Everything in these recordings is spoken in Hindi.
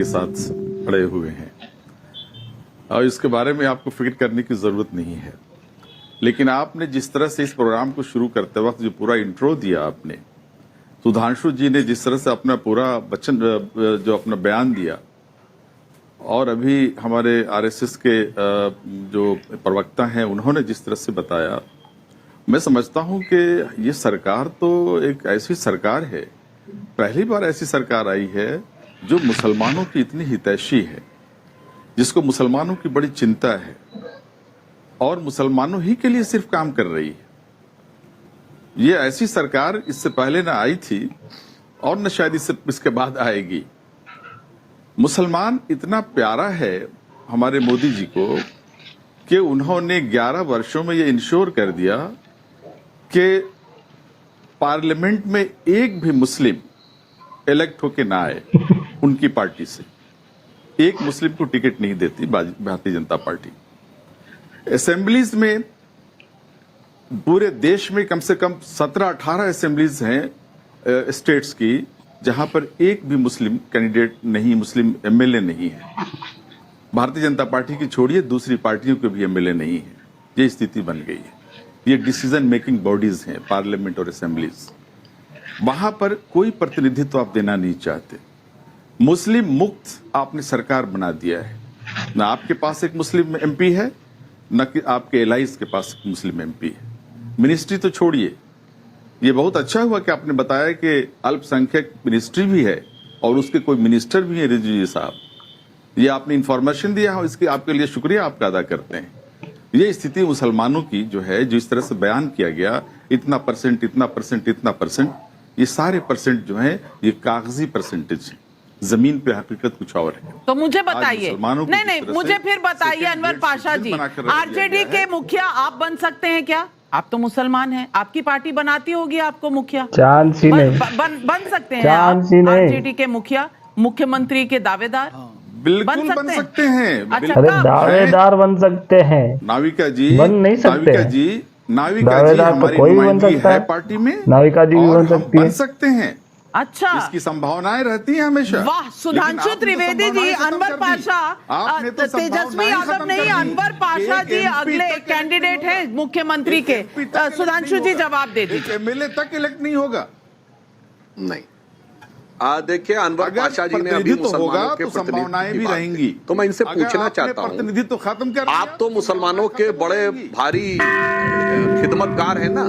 के साथ खड़े हुए हैं और इसके बारे में आपको फिक्र करने की जरूरत नहीं है। लेकिन आपने जिस तरह से इस प्रोग्राम को शुरू करते वक्त जो पूरा इंट्रो दिया आपने, सुधांशु जी ने जिस तरह से अपना पूरा वचन जो अपना बयान दिया, और अभी हमारे आरएसएस के जो प्रवक्ता हैं उन्होंने जिस तरह से बताया, मैं समझता हूं कि ये सरकार तो एक ऐसी सरकार है, पहली बार ऐसी सरकार आई है जो मुसलमानों की इतनी हितैषी है, जिसको मुसलमानों की बड़ी चिंता है और मुसलमानों ही के लिए सिर्फ काम कर रही है। ये ऐसी सरकार इससे पहले ना आई थी और न शायद इसके बाद आएगी। मुसलमान इतना प्यारा है हमारे मोदी जी को कि उन्होंने 11 वर्षों में ये इंश्योर कर दिया कि पार्लियामेंट में एक भी मुस्लिम इलेक्ट होके ना आए। उनकी पार्टी से एक मुस्लिम को टिकट नहीं देती भारतीय जनता पार्टी। असेंबलीज में पूरे देश में कम से कम 17-18 असेंबलीज हैं स्टेट्स की, जहां पर एक भी मुस्लिम कैंडिडेट नहीं, मुस्लिम एमएलए नहीं है। भारतीय जनता पार्टी की छोड़िए, दूसरी पार्टियों के भी एमएलए नहीं है। ये स्थिति बन गई है। ये डिसीजन मेकिंग बॉडीज हैं पार्लियामेंट और असेंबलीज, वहां पर कोई प्रतिनिधित्व आप देना नहीं चाहते। मुस्लिम मुक्त आपने सरकार बना दिया है। न आपके पास एक मुस्लिम एमपी है, न कि आपके एलाइज के पास एक मुस्लिम एमपी है। मिनिस्ट्री तो छोड़िए, ये बहुत अच्छा हुआ कि आपने बताया कि अल्पसंख्यक मिनिस्ट्री भी है और उसके कोई मिनिस्टर भी है, रिजवी जी साहब। ये आपने इंफॉर्मेशन दिया है, इसके आपके लिए शुक्रिया आपका अदा करते हैं। ये स्थिति मुसलमानों की जो है, जो इस तरह से बयान किया गया, इतना परसेंट, इतना परसेंट, इतना परसेंट, ये सारे परसेंट जो है ये कागजी परसेंटेज है, जमीन पे हकीकत कुछ और है। तो मुझे बताइए, नहीं, मुझे फिर बताइए अनवर पाशा जी, आरजेडी के मुखिया आप बन सकते हैं क्या? आप तो मुसलमान हैं, आपकी पार्टी बनाती होगी आपको मुखिया। चांस ही नहीं। बन सकते हैं आरजेडी के मुखिया, मुख्यमंत्री के दावेदार? बिल्कुल बन सकते हैं। अच्छा, अरे दावेदार बन सकते हैं, नाविका जी बन नहीं सकते। नाविका जी हमारी कोई भी बन नुमाइंदगी सकता है है पार्टी में, नाविका जी भी बन सकती है। बन सकते हैं। अच्छा, इसकी संभावनाएं रहती हैं हमेशा। वाह, सुधांशु त्रिवेदी जी, अनवर पाशा, तेजस्वी यादव नहीं, अनवर पाशा जी अगले कैंडिडेट हैं मुख्यमंत्री के। सुधांशु जी जवाब दे दीजिए। एमएलए तक इलेक्ट नहीं होगा। नहीं, देखिए अनवर पाशा जी ने अभी मुसलमानों के संभावनाएं भी रहेंगी। तो मैं इनसे पूछना चाहता हूँ, प्रतिनिधित्व खत्म कर, आप तो मुसलमानों के बड़े भारी खिदमतगार हैं ना,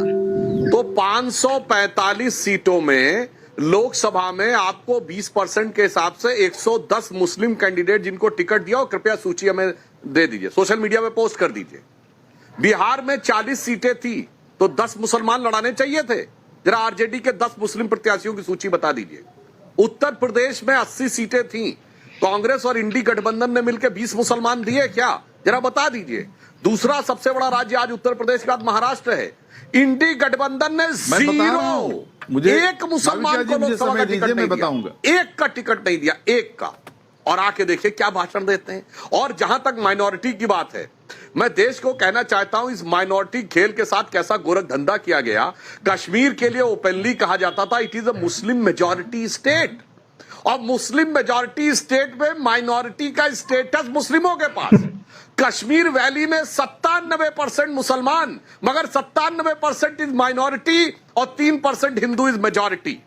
तो 545 सीटों में लोकसभा में आपको 20% के हिसाब से 110 मुस्लिम कैंडिडेट जिनको टिकट दिया, और कृपया सूची हमें दे दीजिए, सोशल मीडिया पे पोस्ट कर दीजिए। बिहार में 40 सीटें थी तो 10 मुसलमान लड़ाने चाहिए थे। जरा आरजेडी के 10 मुस्लिम प्रत्याशियों की सूची बता दीजिए। उत्तर प्रदेश में 80 सीटें थी, कांग्रेस और इंडी गठबंधन ने मिलकर 20 मुसलमान दिए क्या? जरा बता दीजिए। दूसरा सबसे बड़ा राज्य आज उत्तर प्रदेश के बाद महाराष्ट्र है। इंडी गठबंधन ने 0, मुझे एक मुसलमान को लोकसभा का टिकट नहीं दिया, एक का टिकट नहीं दिया, एक का। और आके देखिए क्या भाषण देते हैं। और जहां तक माइनॉरिटी की बात है, मैं देश को कहना चाहता हूं, इस माइनॉरिटी खेल के साथ कैसा गोरख धंधा किया गया। कश्मीर के लिए ओपनली कहा जाता था it is a Muslim majority state, और मुस्लिम मेजॉरिटी स्टेट में माइनॉरिटी का स्टेटस मुस्लिमों के पास। कश्मीर वैली में 97% मुसलमान, मगर 97% इज माइनॉरिटी और 3% हिंदू इज मेजॉरिटी।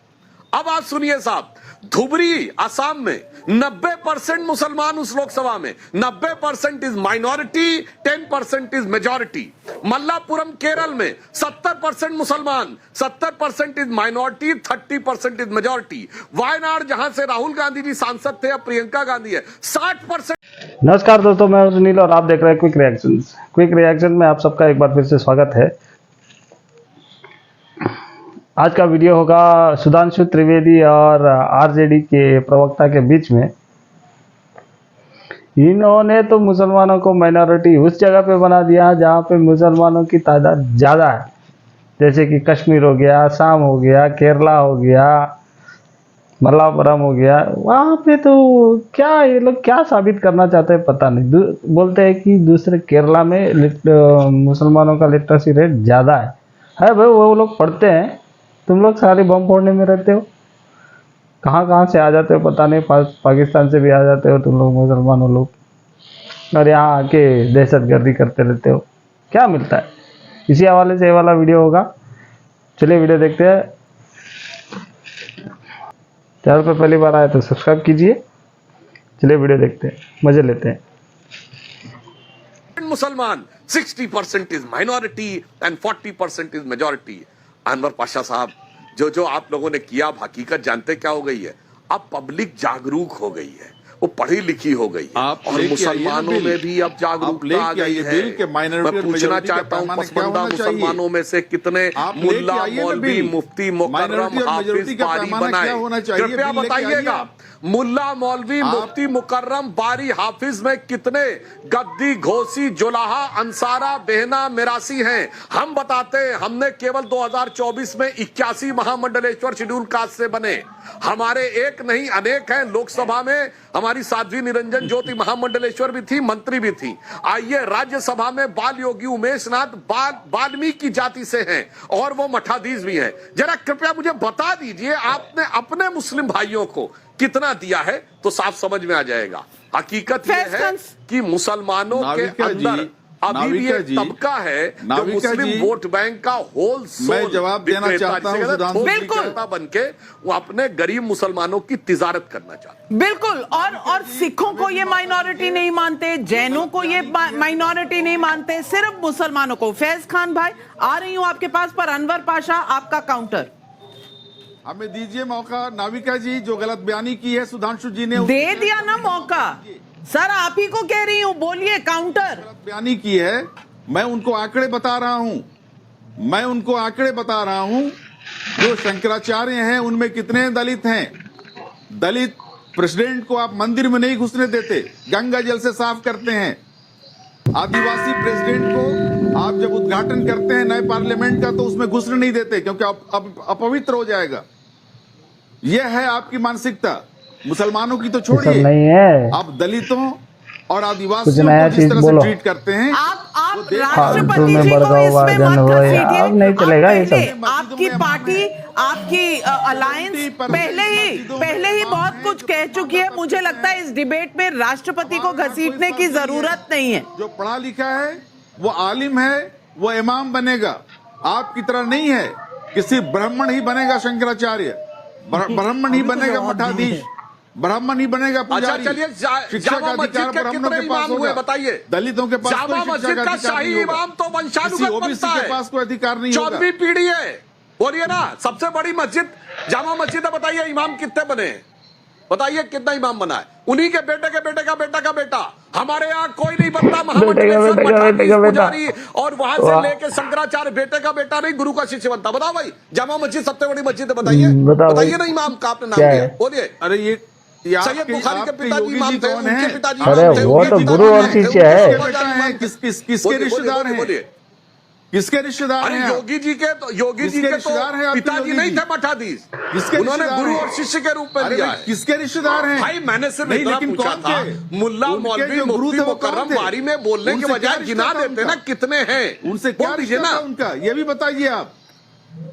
अब आप सुनिए साहब, धुबरी असम में 90% मुसलमान उस लोकसभा में, 90% is minority, 10% is majority. Malappuram Kerala में 70% मुसलमान, 70% is minority, 30% is majority. Wayanad जहां से राहुल गांधी जी सांसद थे, अब प्रियंका गांधी है, 60%। नमस्कार दोस्तों, मैं सुनील और आप देख रहे हैं क्विक रिएक्शन में आप सबका एक बार फिर से स्वागत है। आज का वीडियो होगा सुधांशु त्रिवेदी और आरजेडी के प्रवक्ता के बीच में। इन्होंने तो मुसलमानों को माइनॉरिटी उस जगह पे बना दिया जहाँ पे मुसलमानों की तादाद ज़्यादा है, जैसे कि कश्मीर हो गया, असम हो गया, केरला हो गया, मल्लापुरम हो गया। वहाँ पे तो क्या ये लोग क्या साबित करना चाहते हैं पता नहीं। बोलते हैं कि दूसरे केरला में मुसलमानों का लिटरेसी रेट ज़्यादा है भाई, वो लोग पढ़ते हैं, तुम लोग सारे बम फोड़ने में रहते हो। कहाँ कहाँ से आ जाते हो पता नहीं, पाकिस्तान से भी आ जाते हो तुम लोग मुसलमानों लोग, और यहाँ आके दहशतगर्दी करते रहते हो। क्या मिलता है? इसी हवाले से ये वाला वीडियो होगा। चलिए वीडियो देखते हैं। चैनल पर पहली बार आए तो सब्सक्राइब कीजिए। चलिए वीडियो देखते हैं, मजे लेते हैं। मुसलमान 60% is minority and 40% is majority. Anwar Pasha साहब, जो आप लोगों ने किया, अब हकीकत जानते क्या हो गई है? अब पब्लिक जागरूक हो गई है, वो पढ़ी लिखी हो गई है, आप और मुसलमानों में भी अब जागरूकता आ गई है। मैं पूछना चाहता हूँ, पसमानदा मुसलमानों में से कितने मुल्ला, मौलवी, मुफ्ती, मुकर्रम, हाफिज, बारी बनाए? कृपया बताइएगा, मुल्ला, मौलवी, मुफ्ती, मुकर्रम, बारी, हाफिज में कितने गद्दी, घोसी, जुलाहा, अंसारा, बेहना, मिरासी हैं? हम बताते हैं, हमने केवल 2024 में 81 महामंडलेश्वर शेड्यूल कास्ट से बने। हमारे एक नहीं अनेक हैं। लोकसभा में हमारी साध्वी निरंजन ज्योति महामंडलेश्वर भी थी, मंत्री भी थी। आइए, राज्यसभा में बाल योगी उमेश नाथ वाल्मीकि जाति से हैं, और वो मठाधीश भी हैं। जरा कृपया मुझे बता दीजिए, आपने अपने मुस्लिम भाइयों को कितना दिया है, तो साफ समझ में आ जाएगा। हकीकत यह है कि मुसलमानों के अंदर अभी भी एक तबका है जो मुस्लिम वोट बैंक का होल मैं जवाब देना चाहता हूं, बिल्कुल बन के वो अपने गरीब मुसलमानों की तिजारत करना चाहते। बिल्कुल, और सिखों को ये माइनॉरिटी नहीं मानते, जैनों को ये माइनॉरिटी नहीं मानते, सिर्फ मुसलमानों को। फैज खान भाई, आ रही हूं आपके पास, पर अनवर पाशा आपका काउंटर। हमें दीजिए मौका। नाविका जी, जो गलत बयानी की है सुधांशु जी ने, दे दिया ना मौका। सर, आप ही को कह रही हूं, बोलिए काउंटर। गलत बयानी की है, मैं उनको आंकड़े बता रहा हूं। जो शंकराचार्य हैं उनमें कितने दलित हैं? दलित प्रेसिडेंट को आप मंदिर में नहीं घुसने देते, गंगा जल से साफ करते हैं। आदिवासी प्रेसिडेंट को आप जब उद्घाटन करते हैं नए पार्लियामेंट का, तो उसमें घुसने नहीं देते, क्योंकि अपवित्र हो जाएगा। यह है आपकी मानसिकता। मुसलमानों की तो छोड़िए, नहीं है। आप दलितों और आदिवासियों को जिस तरह से ट्रीट करते हैं, आप राष्ट्रपति जी को इसमें मत घसीटिए। नहीं चलेगा ये सब। आपकी पार्टी, आपकी अलायंस पहले ही बहुत कुछ कह चुकी है। मुझे लगता है इस डिबेट में राष्ट्रपति को घसीटने की जरूरत नहीं है। जो पढ़ा लिखा है, वो आलिम है, वो इमाम बनेगा। आपकी तरह नहीं है कि सिर्फ ब्राह्मण ही बनेगा शंकराचार्य, ब्राह्मण ही बनेगा मठाधीश, ब्राह्मण ही बनेगा पुजारी। चलिए, जामा मस्जिद के कितने इमाम हुए बताइए? दलितों के पास जामा मस्जिद का शाही इमाम तो वंशानुगत बनता है, के पास कोई अधिकार नहीं होगा। 14वीं पीढ़ी है, बोलिए ना। सबसे बड़ी मस्जिद जामा मस्जिद है, बताइए इमाम कितने बने? बताइए कितना इमाम बना है? उन्हीं के बेटे के बेटे का बेटा का बेटा। हमारे यहाँ कोई नहीं बनता महामंडलेश्वर पुजारी, और वहां से लेके शंकराचार्य बेटे का बेटा नहीं, गुरु का शिष्य बनता। बताओ भाई, जामा मस्जिद सबसे बड़ी मस्जिद है, बताइए ना इमाम का आपने नाम लिया, बोलिए। अरे ये सैयद बुखारी के पिताजी इमाम थे, उनके पिताजी अरे वो तो गुरु और शिष्य है। किसके रिश्तेदार हैं? किसके रिश्तेदार हैं? योगी जी के तो पिताजी नहीं थे मठाधीश, उन्होंने गुरु और शिष्य के रूप में लिया है। किसके रिश्तेदार हैं भाई? मैंने सिर्फ इतना पूछा था, मुल्ला, मौलवी, मुफ्ती, मुकर्रम, बारी में बोलने के बजाय गिना देते ना कितने हैं, उनसे क्या रिश्ता था उनका, ये भी बताइए आप।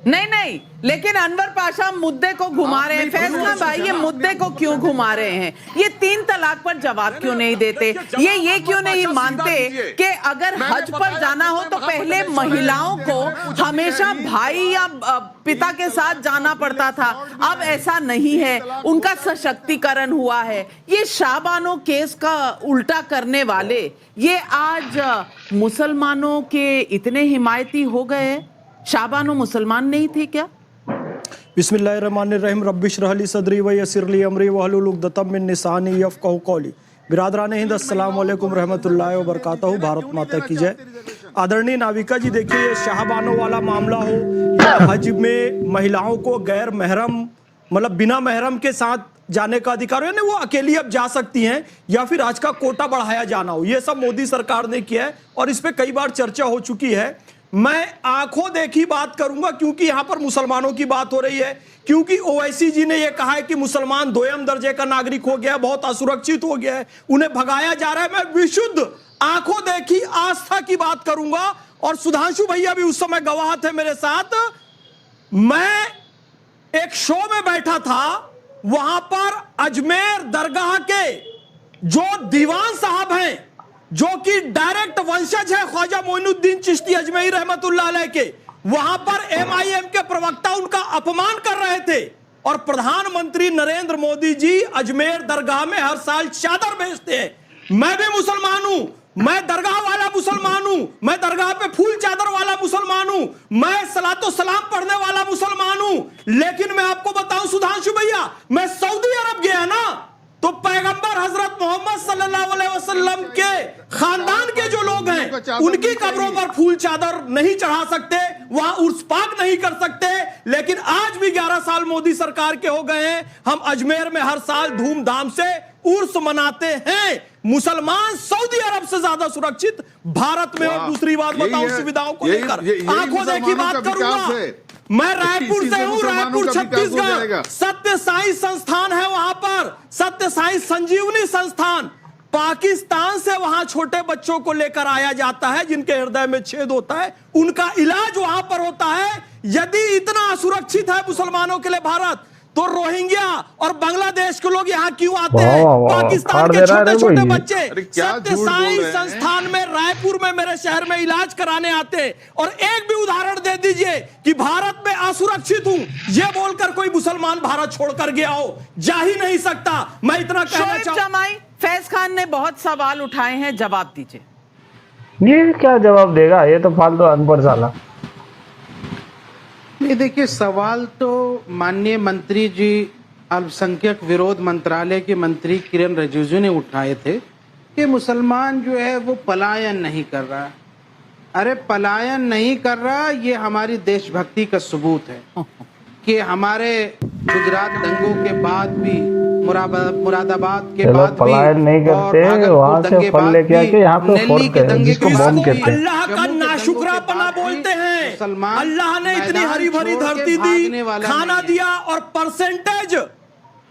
नहीं, लेकिन अनवर पाशा मुद्दे को घुमा रहे हैं। फैसला भाई, ये मुद्दे को क्यों घुमा रहे हैं? ये 3 तलाक पर जवाब क्यों नहीं देते? ये क्यों नहीं मानते कि अगर हज पर जाना हो तो पहले महिलाओं को हमेशा भाई या पिता के साथ जाना पड़ता था, अब ऐसा नहीं है, उनका सशक्तिकरण हुआ है। ये शाहबानो केस का उल्टा करने वाले ये आज मुसलमानों के इतने हिमायती हो गए। शाहबानो मुसलमान नहीं थे क्या? बिस्मिल्लाहिर्रहमानिर्रहीम, रब्बिश रहली सदरी व यसिरली अमरी वहलुल उक़दतम मिन लिसानी यफ़क़हू क़ौली। बिरादरान हिंद, अस्सलाम वालेकुम रहमतुल्लाहि व बरकातहू। भारत माता की जय। आदरणीय नाविका जी, देखिए, ये शाहबानो वाला मामला हो या हज में महिलाओं को गैर महरम, मतलब बिना महरम के साथ जाने का अधिकार, यानी वो अकेली अब जा सकती हैं, या फिर आज का कोटा बढ़ाया जाना हो, ये सब मोदी सरकार ने किया है और इस पर कई बार चर्चा हो चुकी है। मैं आंखों देखी बात करूंगा, क्योंकि यहां पर मुसलमानों की बात हो रही है, क्योंकि ओवैसी जी ने यह कहा है कि मुसलमान 2ym दर्जे का नागरिक हो गया, बहुत असुरक्षित हो गया है, उन्हें भगाया जा रहा है। मैं विशुद्ध आंखों देखी आस्था की बात करूंगा, और सुधांशु भैया भी उस समय गवाह थे मेरे साथ। मैं एक शो में बैठा था वहां पर अजमेर दरगाह के जो दीवान साहब हैं, जो कि डायरेक्ट वंशज है ख्वाजा मोइनुद्दीन चिश्ती अजमेरी रहमतुल्लाह अलैह के, वहां पर MIM के प्रवक्ता उनका अपमान कर रहे थे। और प्रधानमंत्री नरेंद्र मोदी जी अजमेर दरगाह में हर साल चादर भेजते हैं। मैं भी मुसलमान हूं, मैं दरगाह वाला मुसलमान हूं, मैं दरगाह पे फूल चादर वाला मुसलमान हूं, मैं सलातो सलाम पढ़ने वाला मुसलमान हूं। लेकिन मैं आपको बताऊं सुधांशु भैया, मैं सऊदी अरब गया ना, तो पैगंबर हजरत मोहम्मद सल्लल्लाहु अलैहि वसल्लम के खानदान के जो लोग हैं उनकी कब्रों पर फूल चादर नहीं चढ़ा सकते, वहां उर्स पाक नहीं कर सकते। लेकिन आज भी 11 साल मोदी सरकार के हो गए हैं, हम अजमेर में हर साल धूमधाम से उर्स मनाते हैं। मुसलमान सऊदी अरब से ज्यादा सुरक्षित भारत में। और दूसरी बात बताऊं सुविधाओं को लेकर, आंखों देखी बात करूंगा, मैं रायपुर से हूं, रायपुर छत्तीसगढ़। सत्य साई संस्थान है वहां पर, सत्य साई संजीवनी संस्थान। पाकिस्तान से वहां छोटे बच्चों को लेकर आया जाता है जिनके हृदय में छेद होता है, उनका इलाज वहां पर होता है। यदि इतना असुरक्षित है मुसलमानों के लिए भारत, तो रोहिंग्या और बांग्लादेश के लोग यहाँ क्यों आते हैं? पाकिस्तान के छोटे छोटे बच्चे सत्य साई संस्थान में रायपुर में मेरे शहर में इलाज कराने आते हैं। और एक भी उदाहरण दे दीजिए कि भारत में असुरक्षित हूं ये बोलकर कोई मुसलमान भारत छोड़कर गया हो, जा ही नहीं सकता। मैं इतना कहना चाहूंगा। फैज खान ने बहुत सवाल उठाए हैं, जवाब दीजिए। ये क्या जवाब देगा, ये तो फालतू अनपढ़ साला। नहीं, देखिए सवाल तो माननीय मंत्री जी अल्पसंख्यक विरोध मंत्रालय के मंत्री किरण रिजिजू ने उठाए थे कि मुसलमान जो है वो पलायन नहीं कर रहा। अरे पलायन नहीं कर रहा, ये हमारी देशभक्ति का सबूत है कि हमारे गुजरात दंगों के बाद भी, मुरादाबाद के बाद भी, पलायन नहीं करते, वहां से फल लेके आके यहाँ पे फोड़ते हैं, जिसको बम कहते हैं। अल्लाह का नाशुक्रापना बोलते हैं। अल्लाह ने इतनी हरी भरी धरती दी, खाना दिया, और परसेंटेज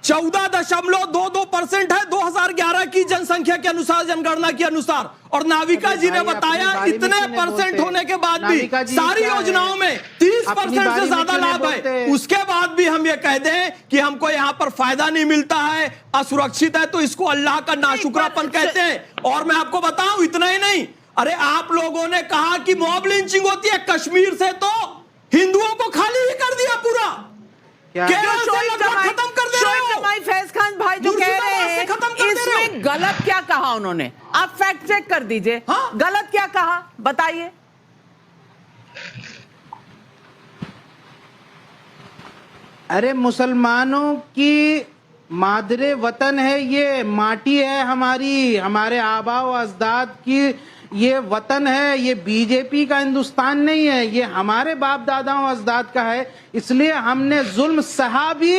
14.22% है 2011 की जनसंख्या के अनुसार, जनगणना के अनुसार। और नाविका जी ने बताया इतने परसेंट होने के बाद भी सारी योजनाओं में 30% से ज्यादा लाभ है। उसके बाद भी हम ये कह दें कि हमको यहाँ पर फायदा नहीं मिलता है, असुरक्षित है, तो इसको अल्लाह का नाशुक्रापन कहते हैं। और मैं आपको बताऊं, इतना ही नहीं, अरे आप लोगों ने कहा कि मॉब लिंचिंग होती है कश्मीर से, तो हिंदुओं को खाली ही कर दिया पूरा, खत्म कर दे रहे हो। फैज खान भाई जो कह रहे हैं इसमें गलत क्या कहा उन्होंने, आप फैक्ट चेक कर दीजिए। हाँ? गलत क्या कहा बताइए। अरे मुसलमानों की मादरे वतन है, ये माटी है हमारी, हमारे आबा व अजदाद की ये वतन है, ये बीजेपी का हिंदुस्तान नहीं है, ये हमारे बाप दादाओं अजदाद का है। इसलिए हमने जुल्म सहा भी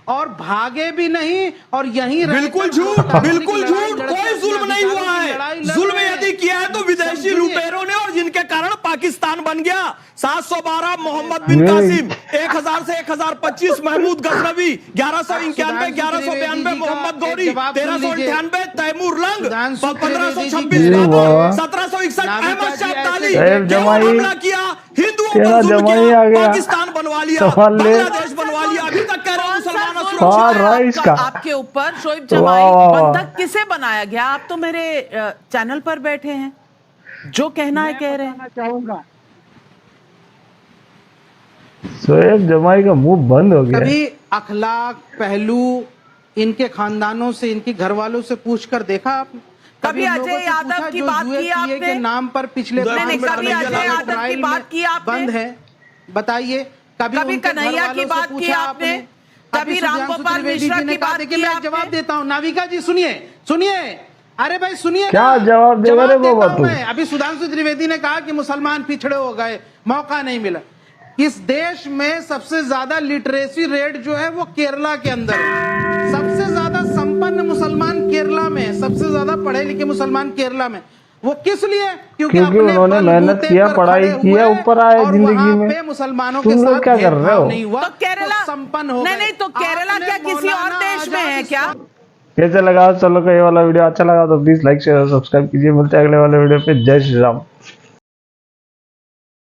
और भागे भी नहीं, और यहीं बिल्कुल झूठ, बिल्कुल झूठ, कोई जुल्म नहीं हुआ है। जुल्म यदि किया है तो विदेशी लुटेरों ने, और जिनके कारण पाकिस्तान बन गया। 712 मोहम्मद बिन कासिम, 1000 से 1025 महमूद गजनवी, 1191 1192 मोहम्मद गौरी, 1398 तैमूर लंग, 1526 बाबर, 1761 अहमद शाह अब्दाली, हमला किया, हिंदुओं पर जुल्म किया, पाकिस्तान बनवा लिया, बांग्लादेश बनवा लिया। अभी तक कह रहे हैं मुसलमान आपके ऊपर शोएब जमाई बंधक किसे बनाया गया? आप तो मेरे चैनल पर बैठे हैं, जो कहना है कह रहे हैं। चाहूंगा शोएब जमाई का मुंह बंद हो गया। कभी अखलाक पहलू इनके खानदानों से, इनके घर वालों से पूछकर देखा आपने? कभी अजय यादव की बात की आपने? के नाम पर पिछले कभी अजय यादव की बात की आपने? बंद है, बताइए। कभी कन्हैया की बात की आपने? कभी रामगोपाल मिश्रा की बात की? मैं जवाब देता हूँ, नाविका जी सुनिए, सुनिए, अरे भाई सुनिए, क्या जवाब देगा रे बाबा तू? अभी सुधांशु त्रिवेदी ने कहा कि मुसलमान पिछड़े हो गए, मौका नहीं मिला। इस देश में सबसे ज्यादा लिटरेसी रेट जो है वो केरला के अंदर है। सबसे ज्यादा संपन्न मुसलमान केरला में, सबसे ज्यादा पढ़े लिखे मुसलमान केरला में। वो किस लिए? क्योंकि उन्होंने मेहनत किया, पढ़ाई किया, ऊपर आए जिंदगी में। मुसलमानों के साथ क्या कर रहे हो? नहीं हुआ, तो केरला संपन्न हो नहीं, तो केरला क्या किसी और देश में है क्या? कैसे लगा? चलो, ये वाला वीडियो अच्छा लगा तो प्लीज लाइक शेयर और सब्सक्राइब कीजिए। मिलते हैं अगले वाले वीडियो पे। जय श्री राम।